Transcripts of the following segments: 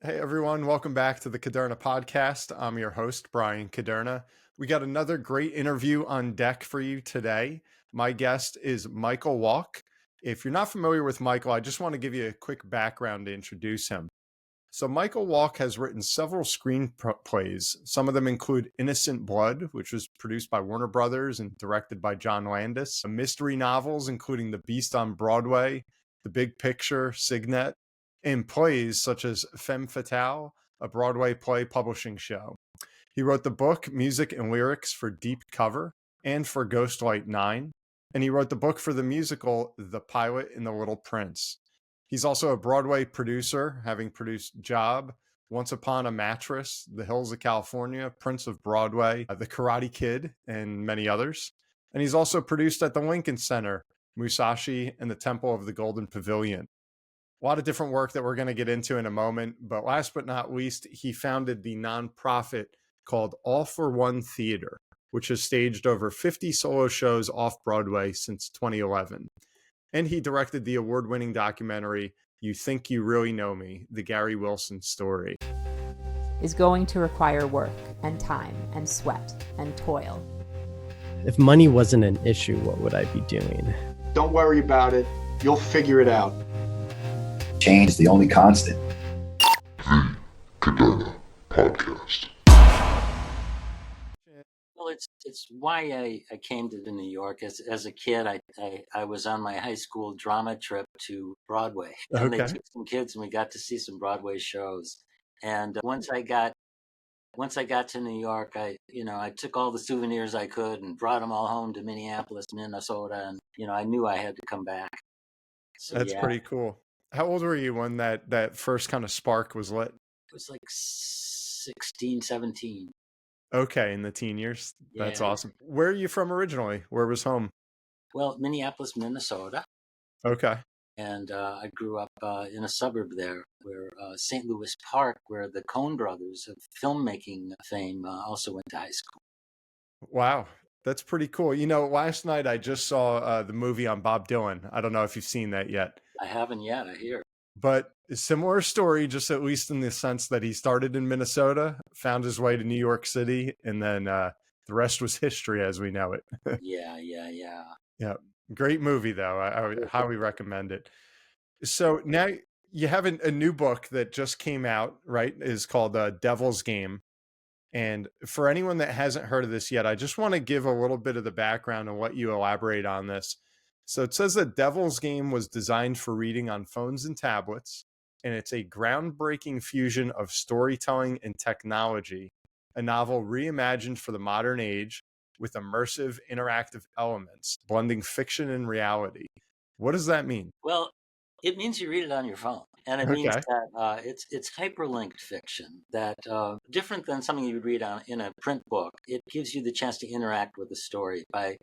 Hey everyone, welcome back to the Caderna podcast. I'm your host, Brian Caderna. We got another great interview on deck for you today. My guest is Michael Wolk. If you're not familiar with Michael, I just want to give you a quick background to introduce him. So Michael Wolk has written several screenplays. Some of them include Innocent Blood, which was produced by Warner Brothers and directed by John Landis. Mystery novels, including The Beast on Broadway, The Big Picture, Signet, and plays such as Femme Fatale, a Broadway play publishing show. He wrote the book, music and lyrics for Deep Cover and for Ghostlight 9. And he wrote the book for the musical, The Pilot and the Little Prince. He's also a Broadway producer, having produced Job, Once Upon a Mattress, The Hills of California, Prince of Broadway, The Karate Kid, and many others. And he's also produced at the Lincoln Center, Musashi, and the Temple of the Golden Pavilion. A lot of different work that we're going to get into in a moment. But last but not least, he founded the nonprofit called All for One Theater, which has staged over 50 solo shows off Broadway since 2011. And he directed the award-winning documentary, You Think You Really Know Me, the Gary Wilson story. Is going to require work and time and sweat and toil. If money wasn't an issue, what would I be doing? Don't worry about it. You'll figure it out. Change is the only constant. The Caderna Podcast. Well, it's why I came to New York. As a kid, I was on my high school drama trip to Broadway. And They took some kids and we got to see some Broadway shows. And once I got to New York, I took all the souvenirs I could and brought them all home to Minneapolis, Minnesota. And, I knew I had to come back. So, That's pretty cool. How old were you when that first kind of spark was lit? It was like 16, 17. Okay, in the teen years. That's Yeah. awesome. Where are you from originally? Where was home? Well, Minneapolis, Minnesota. Okay. And I grew up in a suburb there, where St. Louis Park, where the Coen brothers of filmmaking fame also went to high school. Wow. That's pretty cool. Last night I just saw the movie on Bob Dylan. I don't know if you've seen that yet. I haven't yet, I hear. But a similar story, just at least in the sense that he started in Minnesota, found his way to New York City, and then the rest was history as we know it. Yeah. Yeah. Great movie, though. I would highly recommend it. So now you have a new book that just came out, right? Is called Devil's Game. And for anyone that hasn't heard of this yet, I just want to give a little bit of the background and what you elaborate on this. So it says that Devil's Game was designed for reading on phones and tablets, and it's a groundbreaking fusion of storytelling and technology, a novel reimagined for the modern age with immersive interactive elements, blending fiction and reality. What does that mean? Well, it means you read it on your phone. And it means that it's hyperlinked fiction, that different than something you would read in a print book. It gives you the chance to interact with the story by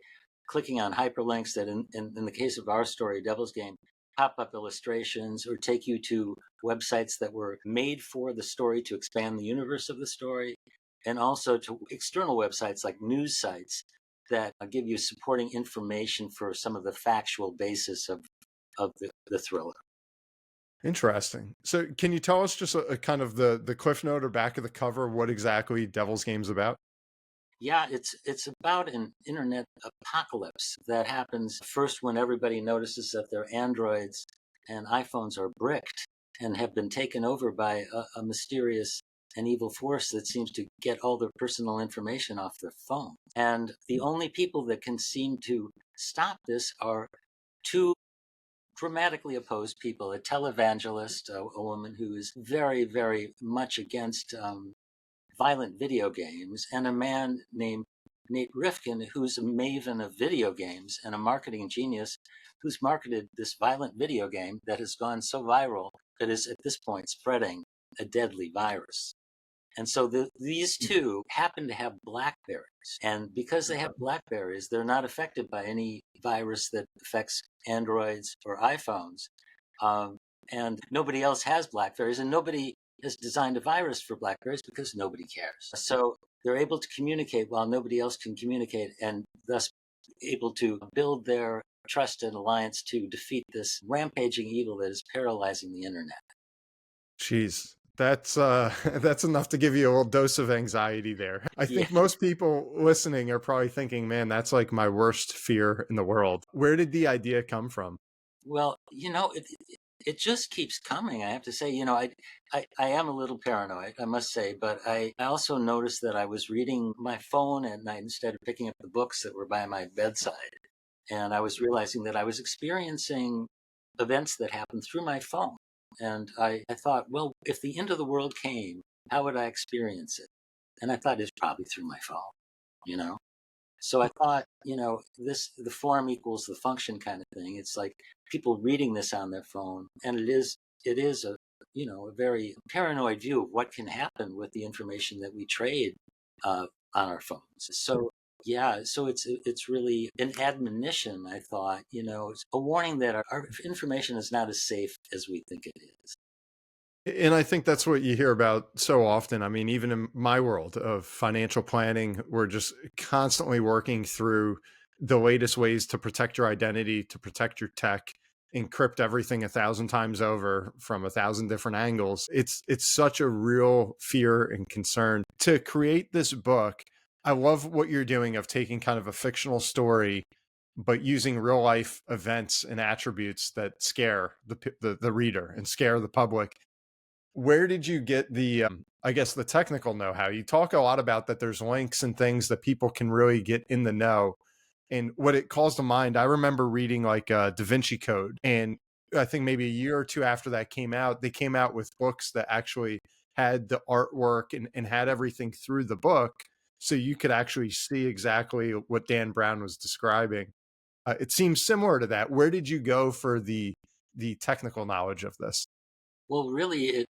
clicking on hyperlinks that, in the case of our story, Devil's Game, pop up illustrations or take you to websites that were made for the story to expand the universe of the story, and also to external websites like news sites that give you supporting information for some of the factual basis of the thriller. Interesting. So can you tell us just a kind of the cliff note or back of the cover, what exactly Devil's Game's about? Yeah, it's about an internet apocalypse that happens first when everybody notices that their Androids and iPhones are bricked and have been taken over by a mysterious and evil force that seems to get all their personal information off their phone. And the only people that can seem to stop this are two dramatically opposed people: a televangelist, a woman who is very, very much against violent video games, and a man named Nate Rifkin, who's a maven of video games and a marketing genius who's marketed this violent video game that has gone so viral that is at this point spreading a deadly virus. And so these two happen to have BlackBerries. And because they have BlackBerries, they're not affected by any virus that affects Androids or iPhones. And nobody else has BlackBerries, and nobody has designed a virus for BlackBerries because nobody cares. So they're able to communicate while nobody else can communicate, and thus able to build their trust and alliance to defeat this rampaging evil that is paralyzing the internet. Jeez, That's that's enough to give you a little dose of anxiety there. I Yeah. think most people listening are probably thinking, man, that's like my worst fear in the world. Where did the idea come from? Well, it just keeps coming. I have to say, I am a little paranoid, I must say, but I also noticed that I was reading my phone at night instead of picking up the books that were by my bedside. And I was realizing that I was experiencing events that happened through my phone. And I thought, well, if the end of the world came, how would I experience it? And I thought it's probably through my phone, you know? So I thought, the form equals the function kind of thing. It's like people reading this on their phone, and it is a very paranoid view of what can happen with the information that we trade on our phones. So yeah, so it's really an admonition. I thought, it's a warning that our information is not as safe as we think it is. And I think that's what you hear about so often. I mean, even in my world of financial planning, we're just constantly working through the latest ways to protect your identity, to protect your tech, encrypt everything 1,000 times over from 1,000 different angles. It's such a real fear and concern. To create this book, I love what you're doing of taking kind of a fictional story, but using real life events and attributes that scare the reader and scare the public. Where did you get the I guess the technical know-how? You talk a lot about that there's links and things that people can really get in the know. And what it calls to mind, I remember reading like Da Vinci Code, and I think maybe a year or two after that came out, they came out with books that actually had the artwork and had everything through the book, so you could actually see exactly what Dan Brown was describing. It seems similar to that. Where did you go for the technical knowledge of this? Well, really, it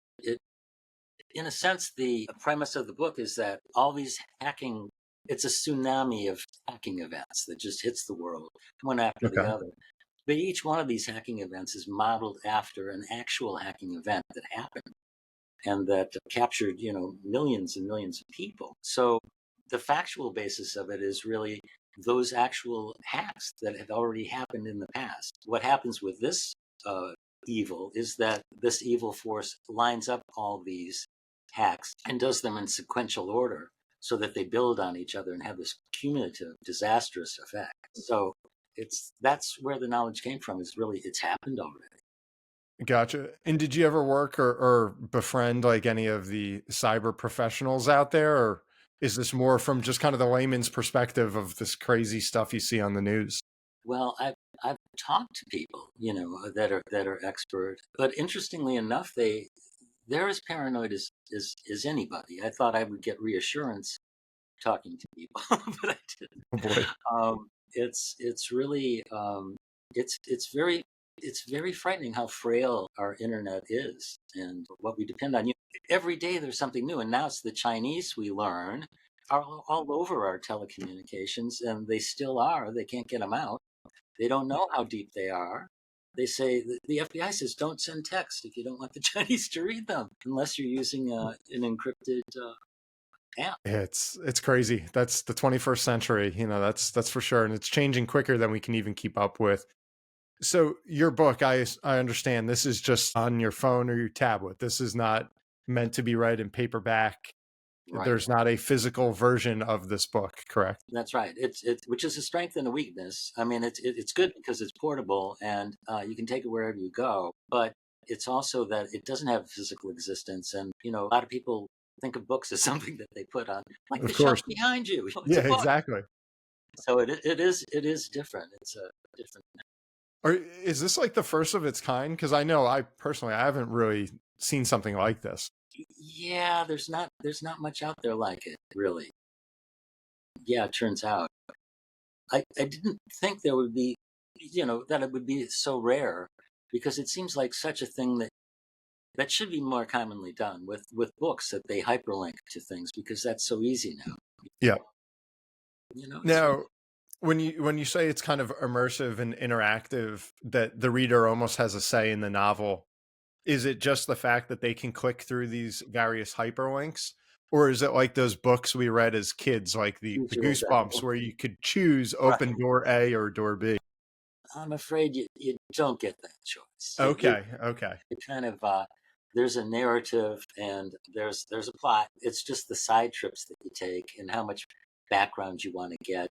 in a sense, the premise of the book is that all these hacking, it's a tsunami of hacking events that just hits the world one after the Okay. other. But each one of these hacking events is modeled after an actual hacking event that happened and that captured, millions and millions of people. So the factual basis of it is really those actual hacks that have already happened in the past. What happens with this evil is that this evil force lines up all these hacks and does them in sequential order so that they build on each other and have this cumulative disastrous effect. So that's where the knowledge came from, is really it's happened already. Gotcha. And did you ever work or befriend like any of the cyber professionals out there, or is this more from just kind of the layman's perspective of this crazy stuff you see on the news? Well, I've talked to people, that are expert, but interestingly enough, they're as paranoid as anybody. I thought I would get reassurance talking to people, but I didn't. Oh boy. It's really it's very frightening how frail our internet is and what we depend on. Every day there's something new, and now it's the Chinese, we learn, are all over our telecommunications, and they still are. They can't get them out. They don't know how deep they are. They say the FBI says don't send text if you don't want the Chinese to read them, unless you're using an encrypted app. It's crazy. That's the 21st century, that's for sure, and it's changing quicker than we can even keep up with. So your book, I understand this is just on your phone or your tablet. This is not meant to be read in paperback. Right. There's not a physical version of this book, correct? That's right. It's which is a strength and a weakness. I mean, it's good because it's portable and you can take it wherever you go. But it's also that it doesn't have physical existence, and a lot of people think of books as something that they put on, like the Of shelf course. behind you. It's Yeah, a book. exactly. So it is different. It's a different. Or is this like the first of its kind? Because I know I personally I haven't really seen something like this. Yeah, there's not much out there like it, really. Yeah, it turns out. I didn't think there would be, that it would be so rare, because it seems like such a thing that should be more commonly done with books, that they hyperlink to things, because that's so easy now. Yeah. It's Now, when you say it's kind of immersive and interactive, that the reader almost has a say in the novel, is it just the fact that they can click through these various hyperlinks? Or is it like those books we read as kids, like the usual Goosebumps, definitely. where you could choose Right. open door A or door B? I'm afraid you don't get that choice. Okay, okay. It kind of there's a narrative and there's a plot. It's just the side trips that you take and how much background you want to get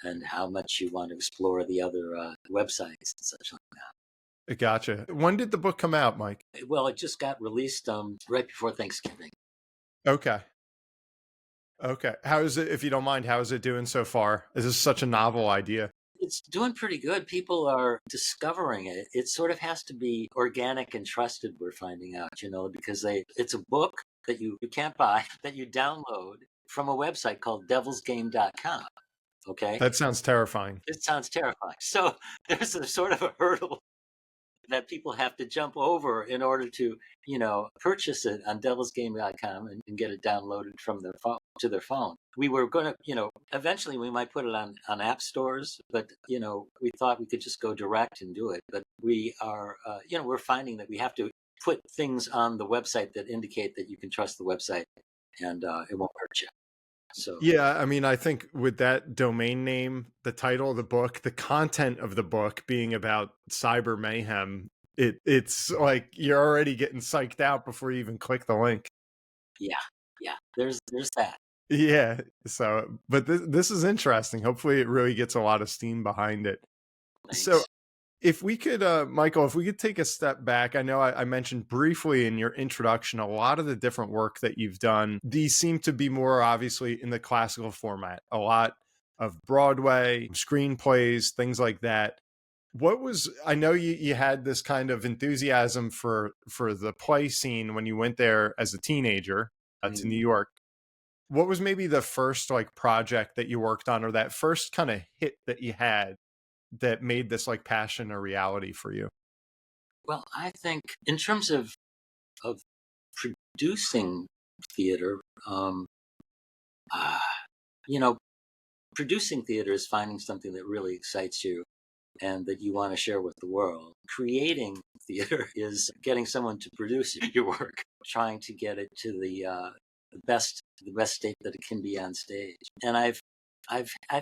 and how much you want to explore the other websites and such like that. Gotcha. When did the book come out, Mike? Well, it just got released right before Thanksgiving. Okay. Okay. How is it, if you don't mind, how is it doing so far? Is this such a novel idea? It's doing pretty good. People are discovering it. It sort of has to be organic and trusted, we're finding out, because it's a book that you can't buy, that you download from a website called devilsgame.com. Okay? That sounds terrifying. It sounds terrifying. So there's a sort of a hurdle that people have to jump over in order to, purchase it on devilsgame.com and get it downloaded from their phone to their phone. We were going to, eventually we might put it on app stores, but, we thought we could just go direct and do it. But we are, we're finding that we have to put things on the website that indicate that you can trust the website and it won't hurt you. So yeah, I mean, I think with that domain name, the title of the book, the content of the book being about cyber mayhem, it's like you're already getting psyched out before you even click the link. Yeah, there's that. Yeah. So, but this is interesting. Hopefully, it really gets a lot of steam behind it. Thanks. So, if we could, Michael, if we could take a step back, I know I mentioned briefly in your introduction a lot of the different work that you've done. These seem to be more obviously in the classical format, a lot of Broadway, screenplays, things like that. I know you had this kind of enthusiasm for the play scene when you went there as a teenager to New York. What was maybe the first like project that you worked on, or that first kind of hit that you had that made this like passion a reality for you? Well, I think in terms of producing theater, producing theater is finding something that really excites you and that you want to share with the world. Creating theater is getting someone to produce your work, trying to get it to the best state that it can be on stage. And I've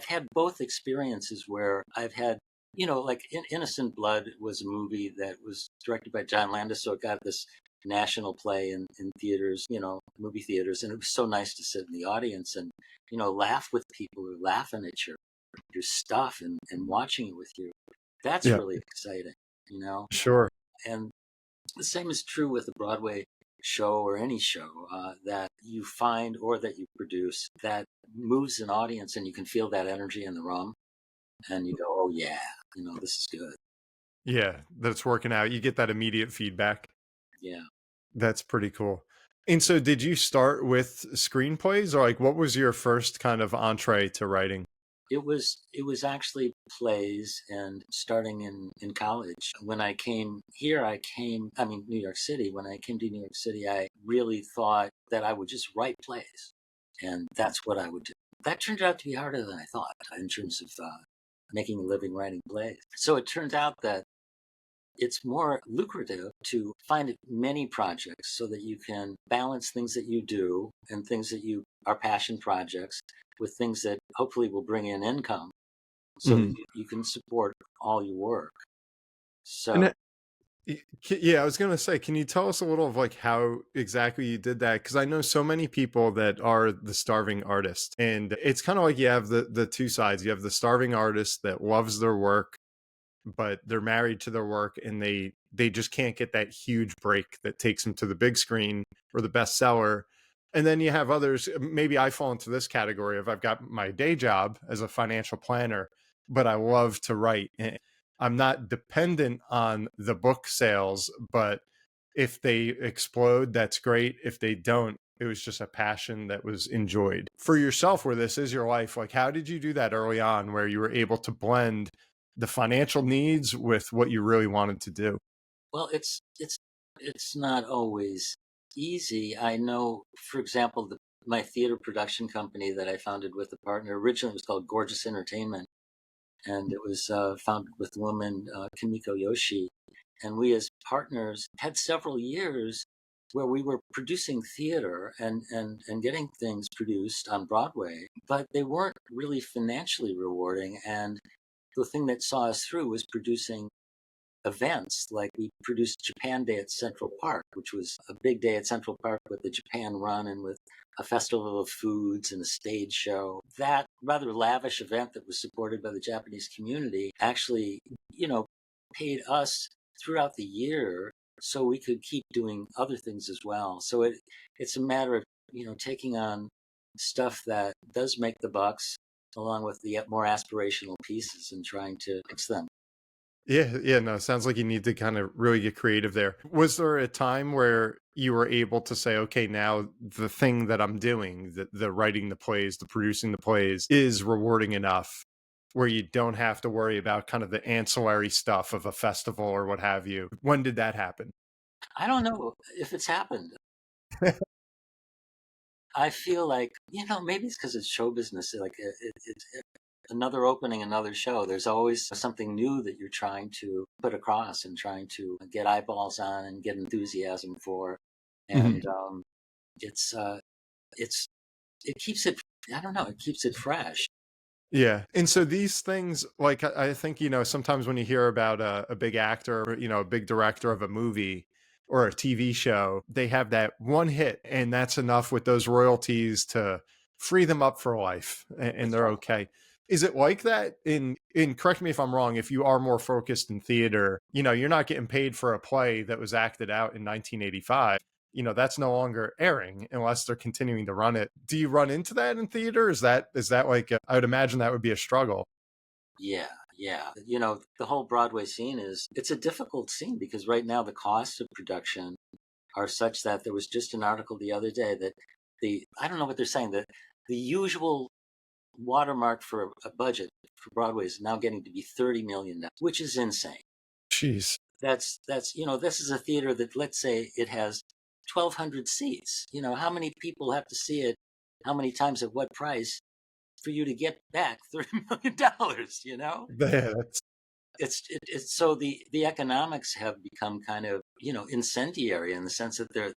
had both experiences where I've had, like Innocent Blood was a movie that was directed by John Landis, so it got this national play in theaters, movie theaters, and it was so nice to sit in the audience and, laugh with people who are laughing at your stuff and watching it with you. That's really exciting, Sure. And the same is true with a Broadway show or any show that you find or that you produce that moves an audience, and you can feel that energy in the room, and you go, oh yeah, this is good. Yeah, that's working out. You get that immediate feedback. Yeah. That's pretty cool. And so did you start with screenplays, or like what was your first kind of entree to writing? It was actually plays, and starting in college. When I came here, New York City. When I came to New York City, I really thought that I would just write plays, and that's what I would do. That turned out to be harder than I thought in terms of making a living writing plays. So it turns out that it's more lucrative to find many projects so that you can balance things that you do and things that are passion projects with things that hopefully will bring in income so that you can support all your work. So yeah, I was going to say, can you tell us a little of like how exactly you did that? Because I know so many people that are the starving artist, and it's kind of like you have the two sides. You have the starving artist that loves their work, but they're married to their work, and they just can't get that huge break that takes them to the big screen or the bestseller. And then you have others, maybe I fall into this category of I've got my day job as a financial planner, but I love to write. And I'm not dependent on the book sales, but if they explode, that's great. If they don't, it was just a passion that was enjoyed. For yourself, where this is your life, like how did you do that early on where you were able to blend the financial needs with what you really wanted to do? Well, it's not always easy. I know, for example, my theater production company that I founded with a partner, originally was called Gorgeous Entertainment, and it was founded with a woman, Kimiko Yoshi, and we as partners had several years where we were producing theater and getting things produced on Broadway, but they weren't really financially rewarding. And the thing that saw us through was producing events. Like we produced Japan Day at Central Park, which was a big day at Central Park with the Japan Run and with a festival of foods and a stage show. That rather lavish event that was supported by the Japanese community actually, paid us throughout the year so we could keep doing other things as well. So it's a matter of, taking on stuff that does make the bucks along with the more aspirational pieces and trying to fix them. Yeah, no, it sounds like you need to kind of really get creative there. Was there a time where you were able to say, okay, now the thing that I'm doing, the writing the plays, the producing the plays, is rewarding enough where you don't have to worry about kind of the ancillary stuff of a festival or what have you? When did that happen? I don't know if it's happened. I feel like, maybe it's because it's show business. Like it's another opening, another show. There's always something new that you're trying to put across and trying to get eyeballs on and get enthusiasm for. And it's it keeps it, I don't know, it keeps it fresh. Yeah. And so these things, like, I think, sometimes when you hear about a big actor or, a big director of a movie or a TV show, they have that one hit and that's enough with those royalties to free them up for life and they're okay. Is it like that in correct me if I'm wrong, if you are more focused in theater, you're not getting paid for a play that was acted out in 1985. That's no longer airing unless they're continuing to run it. Do you run into that in theater? Is that like I would imagine that would be a struggle. Yeah. The whole Broadway scene it's a difficult scene because right now the costs of production are such that there was just an article the other day that I don't know what they're saying, that the usual watermark for a budget for Broadway is now getting to be $30 million, which is insane. Jeez. That's this is a theater that, let's say it has 1,200 seats. How many people have to see it? How many times at what price for you to get back $30 million? Yeah, It's so the economics have become kind of incendiary in the sense that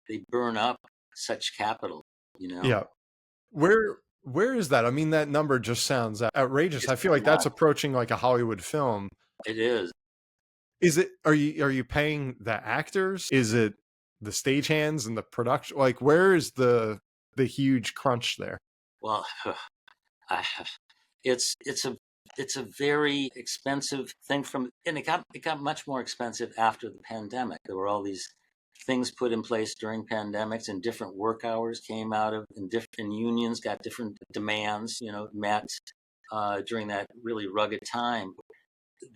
they burn up such capital. Yeah. Where is that? I mean, that number just sounds outrageous. I feel like that's approaching like a Hollywood film. It is. Is it? Are you paying the actors? Is it the stagehands and the production? Like, where is the huge crunch there? Well, it's a very expensive thing and it got much more expensive after the pandemic. There were all these things put in place during pandemics, and different work hours came out of, and different unions got different demands, met during that really rugged time.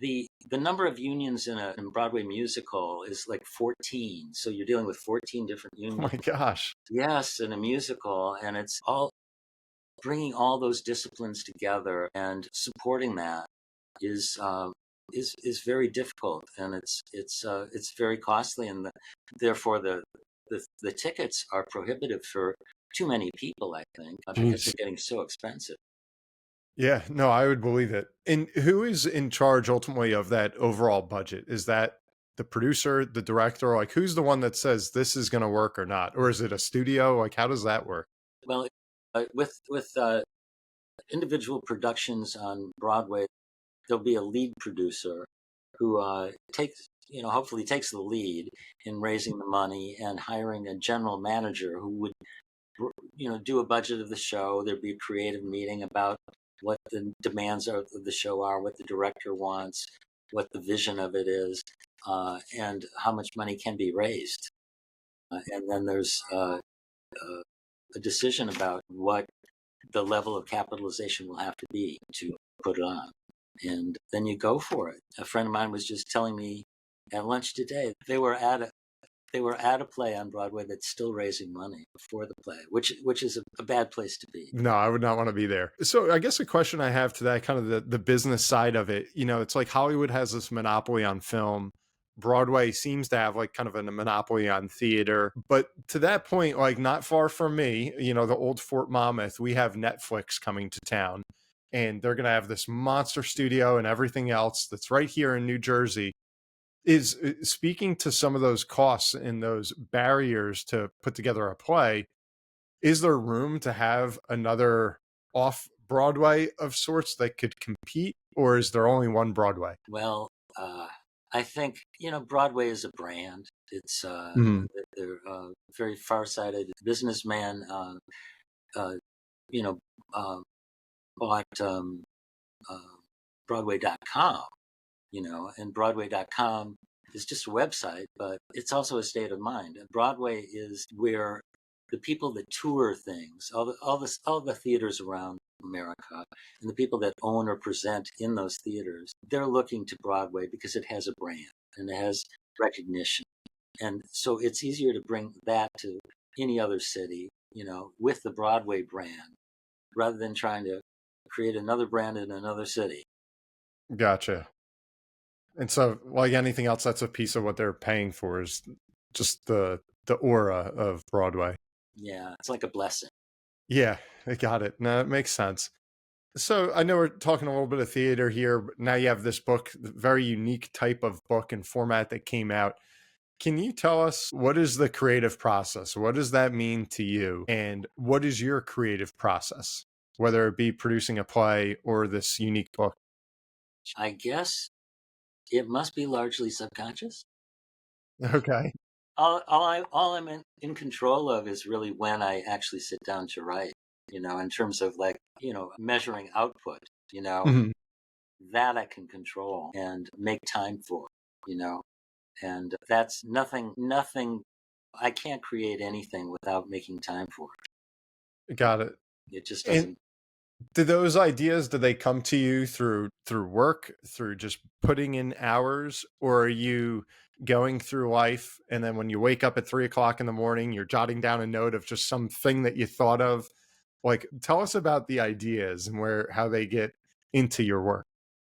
The number of unions in a Broadway musical is like 14. So you're dealing with 14 different unions. Oh my gosh. Yes, in a musical, and it's all bringing all those disciplines together and supporting that is very difficult, and it's very costly, and therefore the tickets are prohibitive for too many people, I think, because they're getting so expensive. Yeah, no, I would believe it. And who is in charge ultimately of that overall budget? Is that the producer, the director? Like, who's the one that says this is going to work or not? Or is it a studio? Like, how does that work? Well, with individual productions on Broadway, there'll be a lead producer who hopefully takes the lead in raising the money and hiring a general manager who would, do a budget of the show. There'd be a creative meeting about what the demands of the show are, what the director wants, what the vision of it is, and how much money can be raised. And then there's a decision about what the level of capitalization will have to be to put it on. And then you go for it. A friend of mine was just telling me at lunch today, they were at a play on Broadway that's still raising money before the play, which is a bad place to be. No, I would not want to be there. So I guess a question I have to that, kind of the business side of it, it's like Hollywood has this monopoly on film. Broadway seems to have like kind of a monopoly on theater. But to that point, like not far from me, the old Fort Monmouth, we have Netflix coming to town. And they're going to have this monster studio and everything else that's right here in New Jersey. Is speaking to some of those costs and those barriers to put together a play. Is there room to have another off Broadway of sorts that could compete, or is there only one Broadway? Well, I think, Broadway is a brand. It's Mhm. they're very farsighted businessman. Uh, you know, uh, bought uh, Broadway.com. And Broadway.com is just a website, but it's also a state of mind. And Broadway is where the people that tour things, all the theaters around America, and the people that own or present in those theaters, they're looking to Broadway because it has a brand and it has recognition. And so it's easier to bring that to any other city, with the Broadway brand, rather than trying to create another brand in another city. Gotcha. And so, like anything else, that's a piece of what they're paying for is just the aura of Broadway. Yeah, it's like a blessing. Yeah, I got it. No, it makes sense. So I know we're talking a little bit of theater here, but now you have this book, very unique type of book and format that came out. Can you tell us what is the creative process? What does that mean to you? And what is your creative process, whether it be producing a play or this unique book? I guess it must be largely subconscious. Okay. All I'm in control of is really when I actually sit down to write, in terms of like, measuring output, Mhm. that I can control and make time for, and that's nothing. I can't create anything without making time for Got it. it. It just And doesn't. do those ideas, do they come to you through work, through just putting in hours, or are you going through life and then when you wake up at 3 o'clock in the morning, you're jotting down a note of just something that you thought of? Like, tell us about the ideas and how they get into your work.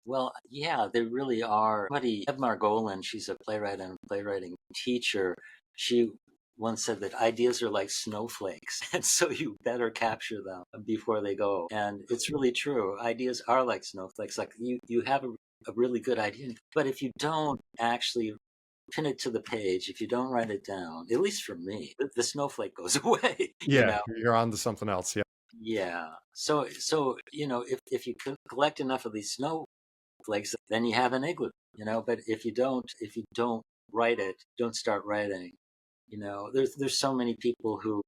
Well, yeah, they really are. Buddy, Eb Margolin, she's a playwright and playwriting teacher. She once said that ideas are like snowflakes, and so you better capture them before they go. And it's really true. Ideas are like snowflakes. Like you have a really good idea, but if you don't actually pin it to the page, if you don't write it down, at least for me, the snowflake goes away. Yeah, you're on to something else. Yeah. Yeah. So if you collect enough of these snowflakes, then you have an igloo. But if you don't write it, don't start writing. There's so many people who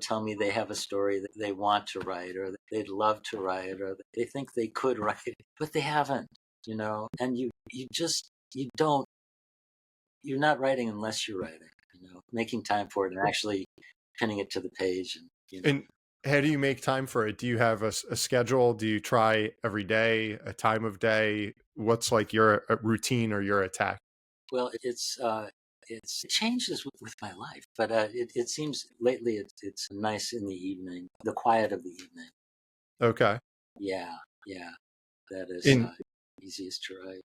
tell me they have a story that they want to write, or that they'd love to write, or that they think they could write, but they haven't. And you don't you're not writing unless you're writing. Making time for it and actually pinning it to the page, and And how do you make time for it? Do you have a schedule? Do you try every day, a time of day? What's like your routine or your attack? well, it changes with my life, but it seems lately it's nice in the evening, the quiet of the evening. Okay. Yeah, yeah, that is In easiest to write.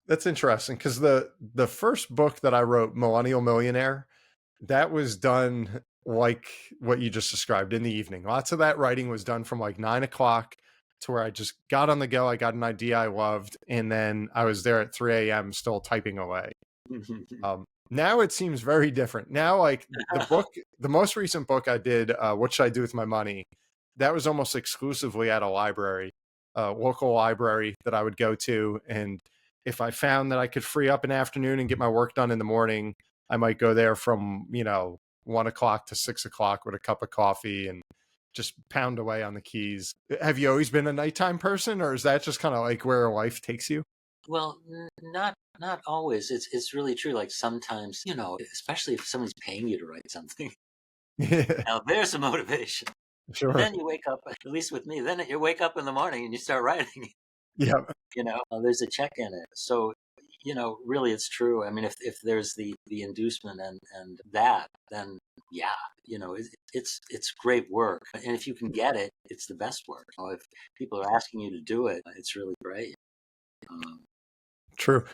That's interesting because the first book that I wrote, Millennial Millionaire, that was done like what you just described in the evening. Lots of that writing was done from like 9 o'clock to where I just got on the go. I got an idea I loved, and then I was there at 3 a.m. still typing away. Now it seems very different. Now, like the most recent book I did, What Should I Do with My Money? That was almost exclusively at a library, a local library that I would go to. And if I found that I could free up an afternoon and get my work done in the morning, I might go there from, 1 o'clock to 6 o'clock with a cup of coffee and just pound away on the keys. Have you always been a nighttime person, or is that just kind of like where life takes you? Well, not always. It's really true. Like sometimes, especially if somebody's paying you to write something. Yeah, Now there's a motivation. sure. Then you wake up, at least with me. Then you wake up in the morning and you start writing. Yeah. There's a check in it. So really, it's true. I mean, if there's the inducement and that, then yeah, it's great work. And if you can get it, it's the best work. If people are asking you to do it, it's really great. Um, True.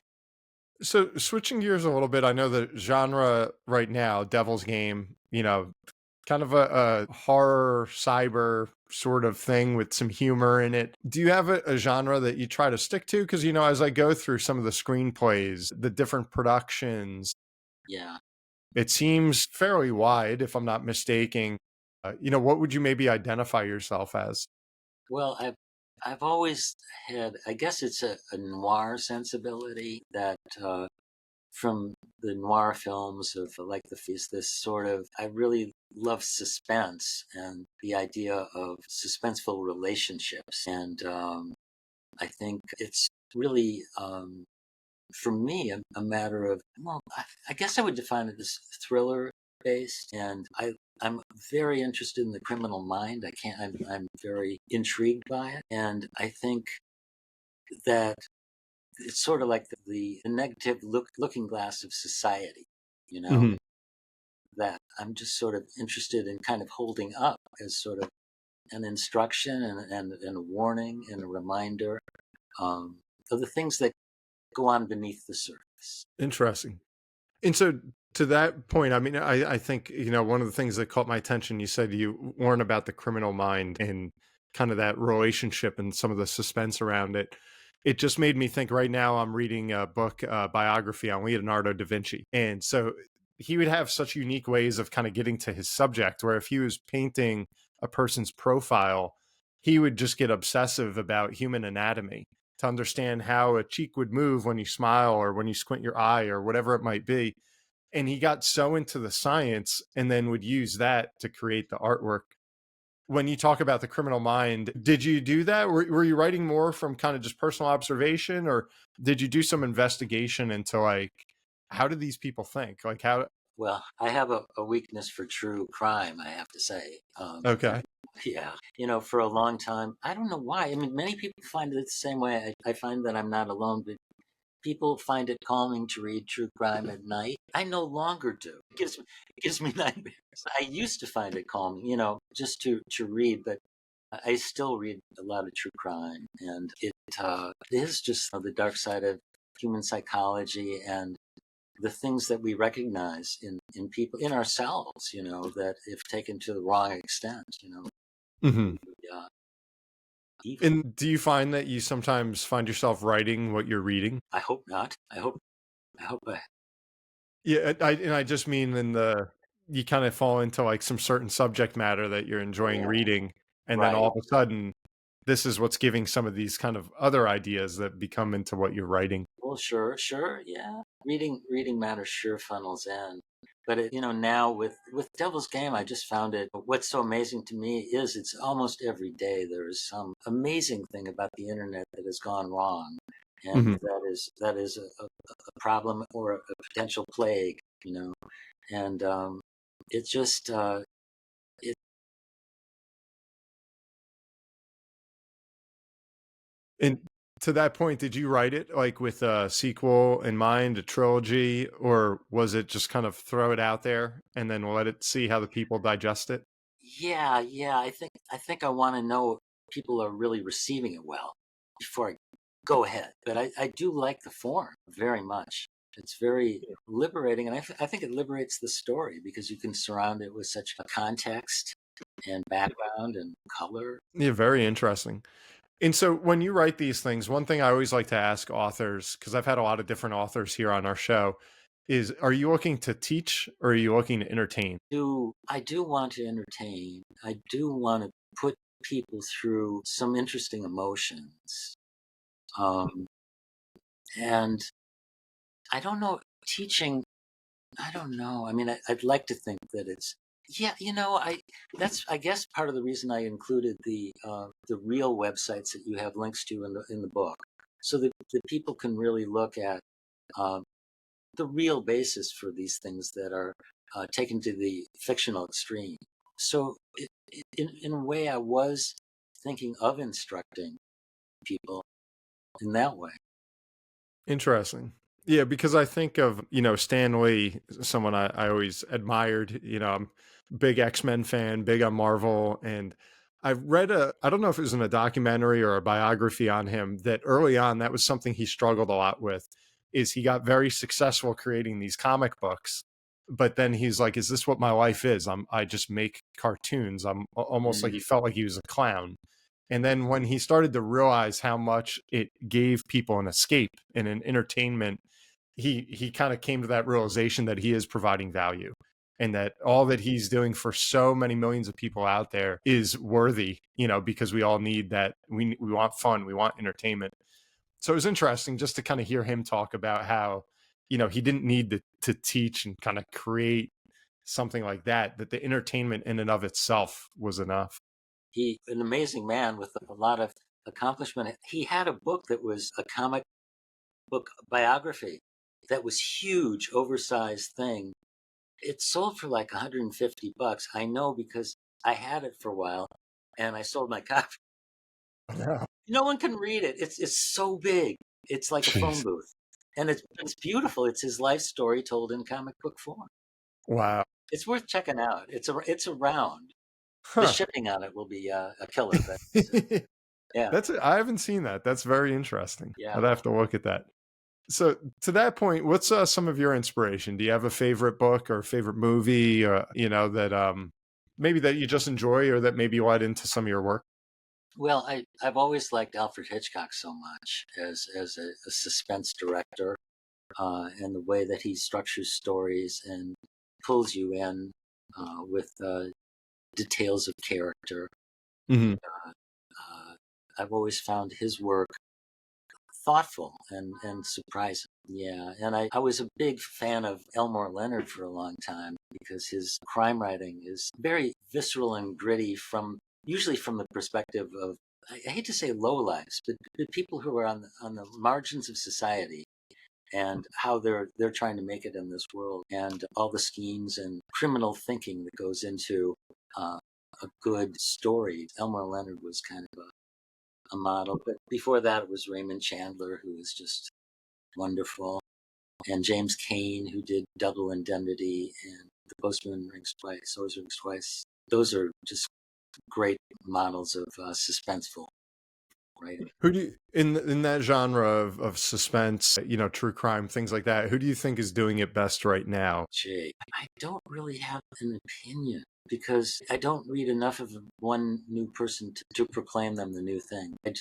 So switching gears a little bit, I know the genre right now, Devil's Game, kind of a horror cyber sort of thing with some humor in it. Do you have a genre that you try to stick to? Because, as I go through some of the screenplays, the different productions, yeah. it seems fairly wide, if I'm not mistaken. What would you maybe identify yourself as? Well, I've always had, I guess it's a noir sensibility that from the noir films of like The Feast, this sort of, I really love suspense and the idea of suspenseful relationships. And I think it's really, for me, a matter of, well, I guess I would define it as thriller based. And I'm very interested in the criminal mind. I'm very intrigued by it. And I think that it's sort of like the negative looking glass of society, you know, Mhm. that I'm just sort of interested in kind of holding up as sort of an instruction and a warning and a reminder of the things that go on beneath the surface. Interesting. And so to that point, I mean, I think, one of the things that caught my attention, you said you warn about the criminal mind and kind of that relationship and some of the suspense around it. It just made me think right now I'm reading a book, biography on Leonardo da Vinci. And so he would have such unique ways of kind of getting to his subject, where if he was painting a person's profile, he would just get obsessive about human anatomy to understand how a cheek would move when you smile or when you squint your eye or whatever it might be. And he got so into the science and then would use that to create the artwork. When you talk about the criminal mind, did you do that? Were you writing more from kind of just personal observation, or did you do some investigation into like, how do these people think? Like how? Well, I have a weakness for true crime, I have to say. Okay. Yeah, for a long time, I don't know why. I mean, many people find it the same way. I find that I'm not alone, but people find it calming to read true crime at night. I no longer do. It gives me nightmares. I used to find it calming, just to read, but I still read a lot of true crime, and it is just the dark side of human psychology and the things that we recognize in people, in ourselves, that if taken to the wrong extent, Hmm. yeah, evil. And do you find that you sometimes find yourself writing what you're reading? I hope not. I hope. Yeah, I just mean you kind of fall into like some certain subject matter that you're enjoying Yeah, reading, and then right. all of a sudden, this is what's giving some of these kind of other ideas that become into what you're writing. Well, sure, yeah. Reading matter sure funnels in. But now with Devil's Game, I just found it. What's so amazing to me is it's almost every day there is some amazing thing about the internet that has gone wrong, and Hmm. that is a problem or a potential plague, and it's just it. And to that point, did you write it like with a sequel in mind, a trilogy, or was it just kind of throw it out there and then let it see how the people digest it? Yeah. I think I want to know if people are really receiving it well before I go ahead. But I do like the form very much. It's very liberating, and I think it liberates the story because you can surround it with such a context and background and color. Yeah, very interesting. And so when you write these things, one thing I always like to ask authors, because I've had a lot of different authors here on our show, is are you looking to teach or are you looking to entertain? I do want to entertain. I do want to put people through some interesting emotions. Um, and I don't know, teaching, I don't know. I mean, I'd like to think that it's, yeah, that's, I guess, part of the reason I included the real websites that you have links to in the book, so that people can really look at um, the real basis for these things that are taken to the fictional extreme. So, in a way, I was thinking of instructing people in that way. Interesting. Yeah, because I think of, Stan Lee, someone I always admired. I'm a big X-Men fan, big on Marvel. And I've read I don't know if it was in a documentary or a biography on him, that early on, that was something he struggled a lot with, is he got very successful creating these comic books. But then he's like, is this what my life is? I just make cartoons. I'm almost like he Mm. felt like he was a clown. And then when he started to realize how much it gave people an escape and an entertainment, he kind of came to that realization that he is providing value. and that all that he's doing for so many millions of people out there is worthy, because we all need that. We want fun, we want entertainment. So it was interesting just to kind of hear him talk about how, he didn't need to teach and kind of create something like that the entertainment in and of itself was enough. An amazing man with a lot of accomplishment. He had a book that was a comic book biography that was huge, oversized thing. It sold for like $150. I know because I had it for a while and I sold my copy. Yeah. No one can read it. It's so big. It's like a phone booth. And it's beautiful. It's his life story told in comic book form. Wow. It's worth checking out. It's around. Huh. The shipping on it will be a killer. But, yeah. I haven't seen that. That's very interesting. Yeah. I'd have to look at that. So to that point, what's some of your inspiration? Do you have a favorite book or favorite movie, that maybe that you just enjoy or that maybe led into some of your work? Well, I've always liked Alfred Hitchcock so much as a suspense director, and the way that he structures stories and pulls you in with details of character. Mm-hmm. I've always found his work thoughtful and surprising. Yeah, and I was a big fan of Elmore Leonard for a long time because his crime writing is very visceral and gritty usually from the perspective of, I hate to say low lives, but people who are on the margins of society and how they're trying to make it in this world, and all the schemes and criminal thinking that goes into a good story. Elmore Leonard was kind of a model, but before that it was Raymond Chandler, who was just wonderful, and James Cain, who did Double Indemnity and The Postman Rings Twice, Always Rings Twice. Those are just great models of suspenseful writing. Who do you, in that genre of suspense, true crime, things like that, who do you think is doing it best right now? Gee, I don't really have an opinion because I don't read enough of one new person to proclaim them the new thing. I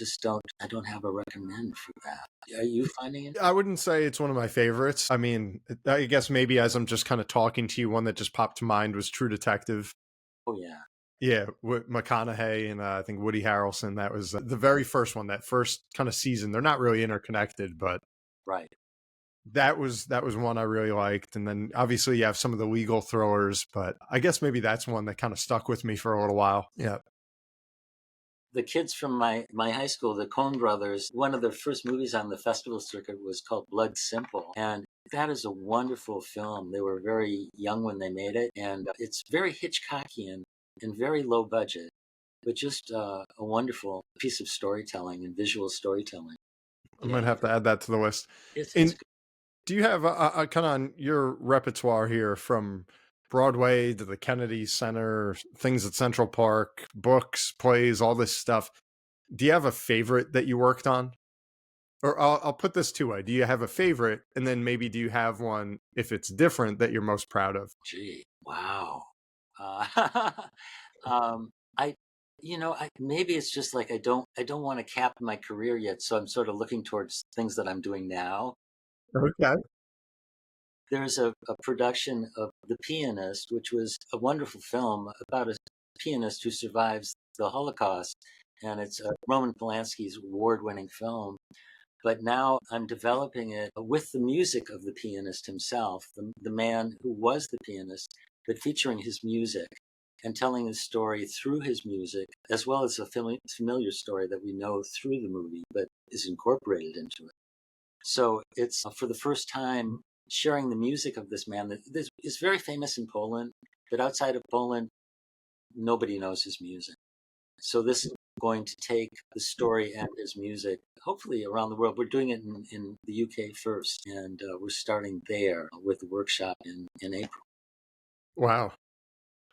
don't have a recommend for that. Are you finding it? I wouldn't say it's one of my favorites. I mean, I guess maybe as I'm just kind of talking to you, one that just popped to mind was True Detective. Oh, yeah. Yeah, with McConaughey and I think Woody Harrelson. That was the very first one, that first kind of season. They're not really interconnected, but right. That was one I really liked. And then obviously you have some of the legal thrillers, but I guess maybe that's one that kind of stuck with me for a little while. Yeah. The kids from my high school, the Coen brothers, one of their first movies on the festival circuit was called Blood Simple. And that is a wonderful film. They were very young when they made it. And it's very Hitchcockian and very low budget, but just a wonderful piece of storytelling and visual storytelling. I might have to add that to the list. Do you have a kind of on your repertoire here from Broadway to the Kennedy Center, things at Central Park, books, plays, all this stuff? Do you have a favorite that you worked on? Or I'll put this two way. Do you have a favorite? And then maybe do you have one, if it's different, that you're most proud of? Gee, wow. Maybe it's just like I don't want to cap my career yet, so I'm sort of looking towards things that I'm doing now. Okay. There's a production of The Pianist, which was a wonderful film about a pianist who survives the Holocaust, and it's Roman Polanski's award-winning film. But now I'm developing it with the music of the pianist himself, the man who was the pianist, but featuring his music and telling his story through his music, as well as a familiar story that we know through the movie, but is incorporated into it. So it's for the first time sharing the music of this man that is very famous in Poland, but outside of Poland, nobody knows his music. So this is going to take the story and his music, hopefully around the world. We're doing it in the UK first, and we're starting there with the workshop in April. Wow.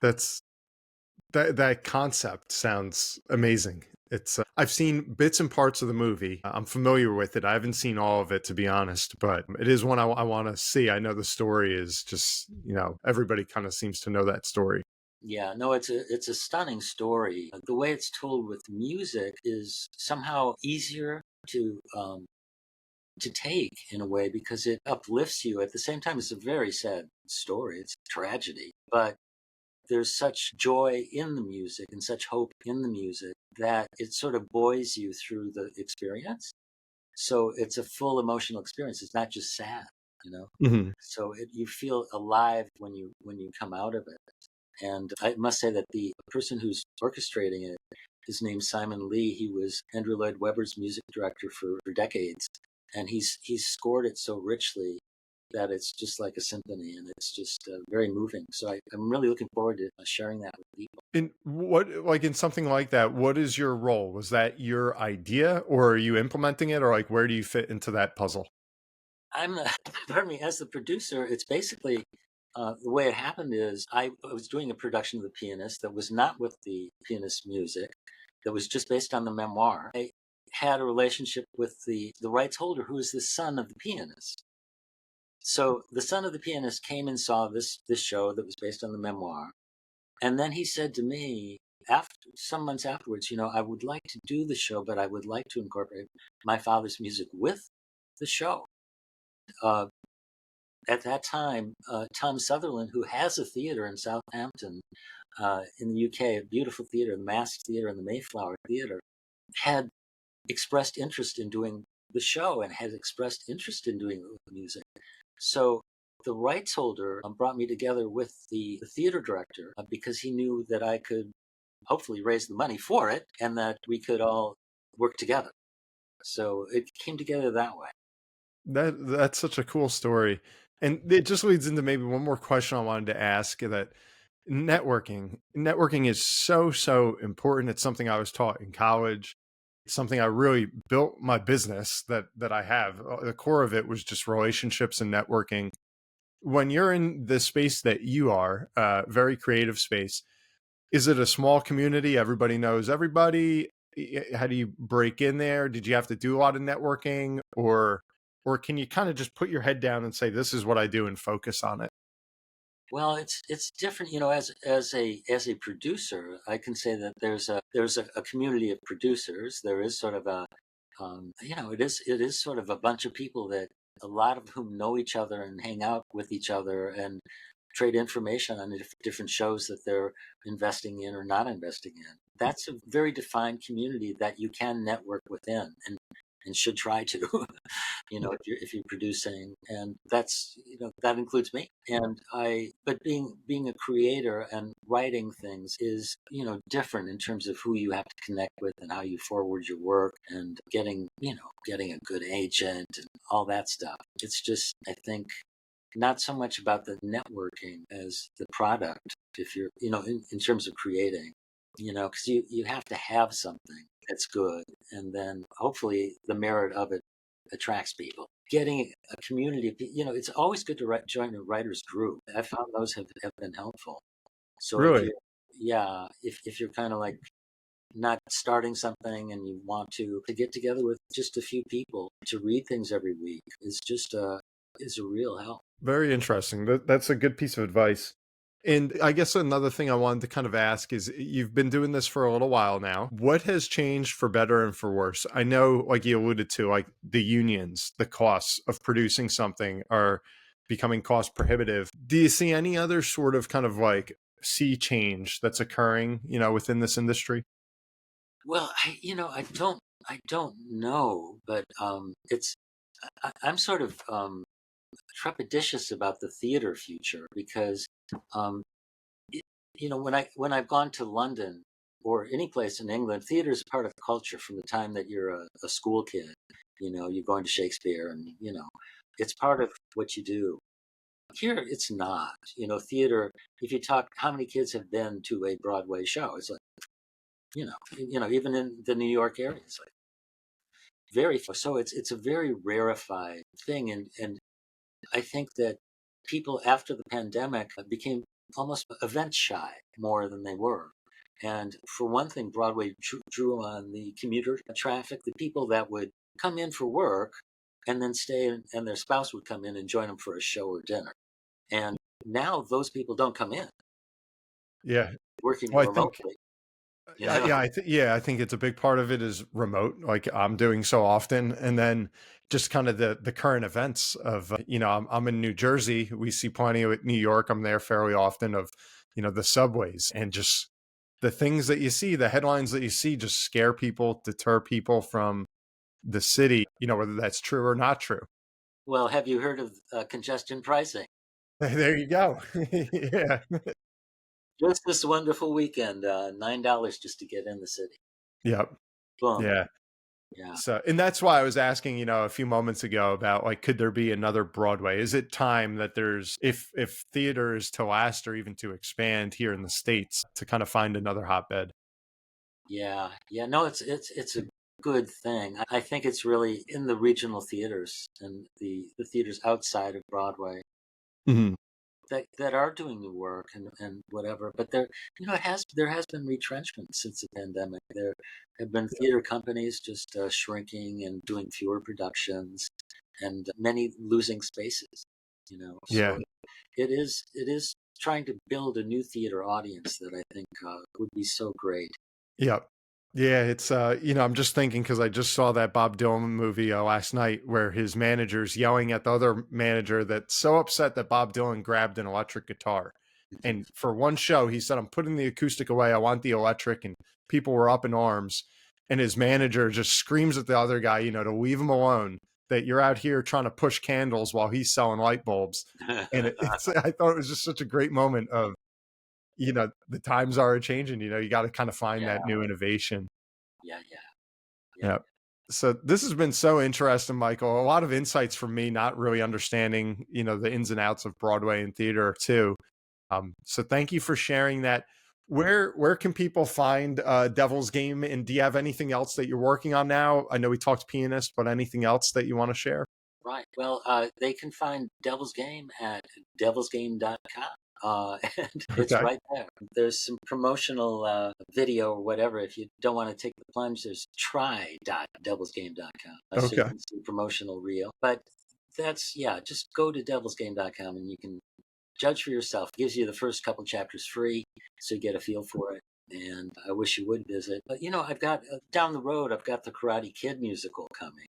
That concept sounds amazing. It's I've seen bits and parts of the movie. I'm familiar with it. I haven't seen all of it, to be honest, but it is one I want to see. I know the story is just, everybody kind of seems to know that story. Yeah, no, it's a stunning story. The way it's told with music is somehow easier to to take in a way, because it uplifts you. At the same time, it's a very sad story. It's a tragedy, but there's such joy in the music and such hope in the music that it sort of buoys you through the experience. So it's a full emotional experience. It's not just sad, you know. Mhm. So you feel alive when you come out of it. And I must say that the person who's orchestrating it, his name's Simon Lee. He was Andrew Lloyd Webber's music director for decades, and he's scored it so richly that it's just like a symphony, and it's just very moving. So I'm really looking forward to sharing that with people. In what, like in something like that, what is your role? Was that your idea, or are you implementing it, or like where do you fit into that puzzle? I'm the, pardon me, as the producer, it's basically the way it happened is I was doing a production of The Pianist that was not with the Pianist music, that was just based on the memoir. I had a relationship with the rights holder, who is the son of the pianist. So the son of the pianist came and saw this show that was based on the memoir, and then he said to me, after some months afterwards, I would like to do the show, but I would like to incorporate my father's music with the show. At that time, Tom Sutherland, who has a theater in Southampton, in the UK, a beautiful theater, the Masked Theater and the Mayflower Theater, had expressed interest in doing the show and had expressed interest in doing the music. So the rights holder brought me together with the theater director because he knew that I could hopefully raise the money for it and that we could all work together. So it came together that way. That's such a cool story. And it just leads into maybe one more question I wanted to ask, that networking is so important. It's something I was taught in college. It's something I really built my business that I have. The core of it was just relationships and networking. When you're in the space that you are, very creative space, is it a small community? Everybody knows everybody. How do you break in there? Did you have to do a lot of networking, or can you kind of just put your head down and say, this is what I do, and focus on it? Well, it's different, as a producer, I can say that there's a community of producers. There is sort of it is sort of a bunch of people that a lot of whom know each other and hang out with each other and trade information on the different shows that they're investing in or not investing in. That's a very defined community that you can network within and should try to, if you're producing, and that's, that includes me. But being a creator and writing things is, different in terms of who you have to connect with and how you forward your work and getting a good agent and all that stuff. It's just, I think, not so much about the networking as the product. If you're, in terms of creating, because you have to have something that's good, and then hopefully the merit of it attracts people. Getting a community, it's always good to join a writer's group. I found those have been helpful. So Really? if you're kind of like not starting something and you want to get together with just a few people to read things every week is just is a real help. Very interesting. That's a good piece of advice. And I guess another thing I wanted to kind of ask is, you've been doing this for a little while now. What has changed for better and for worse? I know, like you alluded to, like the unions, the costs of producing something are becoming cost prohibitive. Do you see any other sort of kind of like sea change that's occurring, within this industry? Well, I don't know, but I'm sort of trepidatious about the theater future because, um, when I've gone to London or any place in England, theater is part of culture from the time that you're a school kid. You're going to Shakespeare, and it's part of what you do. Here, it's not. Theater. If you talk, how many kids have been to a Broadway show? It's like, even in the New York area, it's like very. So it's a very rarefied thing, and I think that people after the pandemic became almost event shy more than they were. And for one thing, Broadway drew on the commuter traffic, the people that would come in for work and then stay, and their spouse would come in and join them for a show or dinner. And now those people don't come in, Yeah. working Well, I think remotely. You know? Yeah, I think it's a big part of it is remote, like I'm doing so often, and then just kind of the current events of I'm in New Jersey. We see plenty of it. New York, I'm there fairly often, of the subways, and just the things that you see, the headlines that you see, just scare people, deter people from the city. Whether that's true or not true. Well, have you heard of congestion pricing? There you go. Yeah. Just this wonderful weekend, $9 just to get in the city. Yep. Boom. Yeah. Yeah. So, and that's why I was asking, a few moments ago about, like, could there be another Broadway? Is it time that there's, if theater is to last or even to expand here in the States, to kind of find another hotbed? Yeah. No, it's a good thing. I think it's really in the regional theaters and the theaters outside of Broadway Mm-hmm. that are doing the work and whatever. But there has been retrenchment since the pandemic. There have been theater companies just shrinking and doing fewer productions, and many losing spaces. Yeah. So it is trying to build a new theater audience that I think would be so great. Yep. Yeah, it's I'm just thinking, because I just saw that Bob Dylan movie last night, where his manager's yelling at the other manager that's so upset that Bob Dylan grabbed an electric guitar. And for one show, he said, "I'm putting the acoustic away. I want the electric." And people were up in arms. And his manager just screams at the other guy, to leave him alone, that you're out here trying to push candles while he's selling light bulbs. And I thought it was just such a great moment of, the times are changing. You got to kind of find that new innovation. Yeah. So this has been so interesting, Michael. A lot of insights from me, not really understanding, the ins and outs of Broadway and theater too. So thank you for sharing that. Where can people find Devil's Game? And do you have anything else that you're working on now? I know we talked Pianist, but anything else that you want to share? Right. Well, they can find Devil's Game at devilsgame.com. And it's Okay. right there. There's some promotional video or whatever. If you don't want to take the plunge, there's try.devilsgame.com. So you Okay. can see promotional reel. But just go to devilsgame.com and you can judge for yourself. It gives you the first couple chapters free, so you get a feel for it. And I wish you would visit. But, I've got down the road, I've got the Karate Kid musical coming.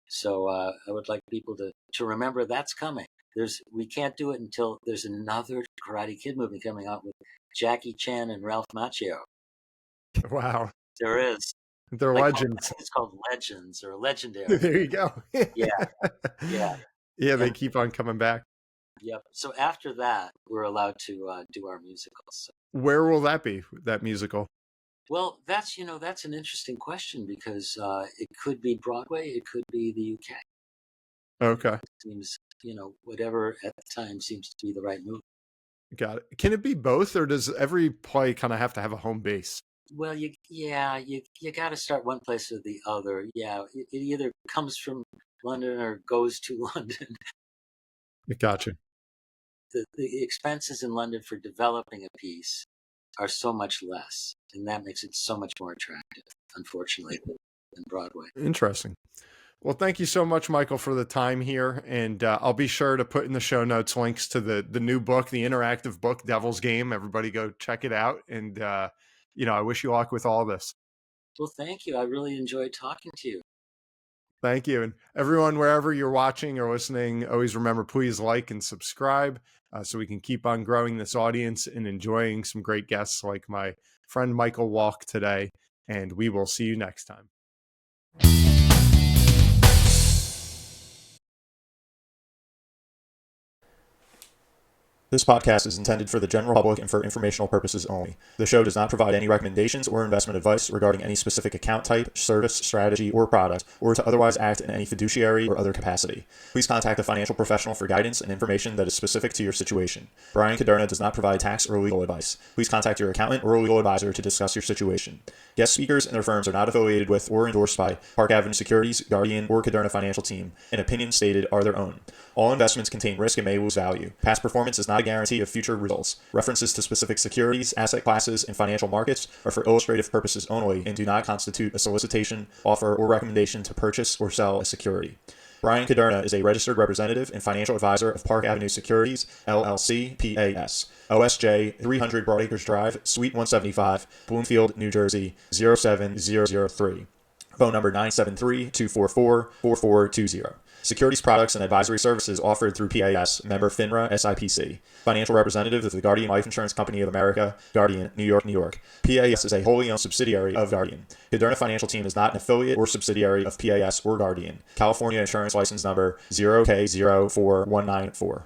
So I would like people to remember that's coming. We can't do it until there's another Karate Kid movie coming out with Jackie Chan and Ralph Macchio. Wow. There is. They're legends. It's called Legends or Legendary. There you go. Yeah. Yeah, they keep on coming back. Yep. So after that, we're allowed to do our musicals. Where will that be, that musical? Well, that's an interesting question, because it could be Broadway, it could be the UK. Okay. It seems, whatever at the time seems to be the right move. Got it. Can it be both, or does every play kind of have to have a home base? Well, you got to start one place or the other. Yeah, it either comes from London or goes to London. Gotcha. The expenses in London for developing a piece are so much less, and that makes it so much more attractive, unfortunately, than Broadway. Interesting. Well, thank you so much, Michael, for the time here. And I'll be sure to put in the show notes links to the new book, the interactive book, Devil's Game. Everybody go check it out. And, I wish you luck with all this. Well, thank you. I really enjoyed talking to you. Thank you. And everyone, wherever you're watching or listening, always remember, please like and subscribe so we can keep on growing this audience and enjoying some great guests like my friend Michael Wolk today. And we will see you next time. This podcast is intended for the general public and for informational purposes only. The show does not provide any recommendations or investment advice regarding any specific account type, service, strategy, or product, or to otherwise act in any fiduciary or other capacity. Please contact a financial professional for guidance and information that is specific to your situation. Brian Caderna does not provide tax or legal advice. Please contact your accountant or legal advisor to discuss your situation. Guest speakers and their firms are not affiliated with or endorsed by Park Avenue Securities, Guardian, or Caderna Financial Team, and opinions stated are their own. All investments contain risk and may lose value. Past performance is not a guarantee of future results. References to specific securities, asset classes, and financial markets are for illustrative purposes only and do not constitute a solicitation, offer, or recommendation to purchase or sell a security. Brian Caderna is a registered representative and financial advisor of Park Avenue Securities, LLC, PAS. OSJ 300 Broadacres Drive, Suite 175, Bloomfield, New Jersey 07003. Phone number 973-244-4420. Securities products and advisory services offered through PAS, member FINRA SIPC. Financial representative of the Guardian Life Insurance Company of America, Guardian, New York, New York. PAS is a wholly owned subsidiary of Guardian. Caderna Financial Team is not an affiliate or subsidiary of PAS or Guardian. California Insurance License Number 0K04194.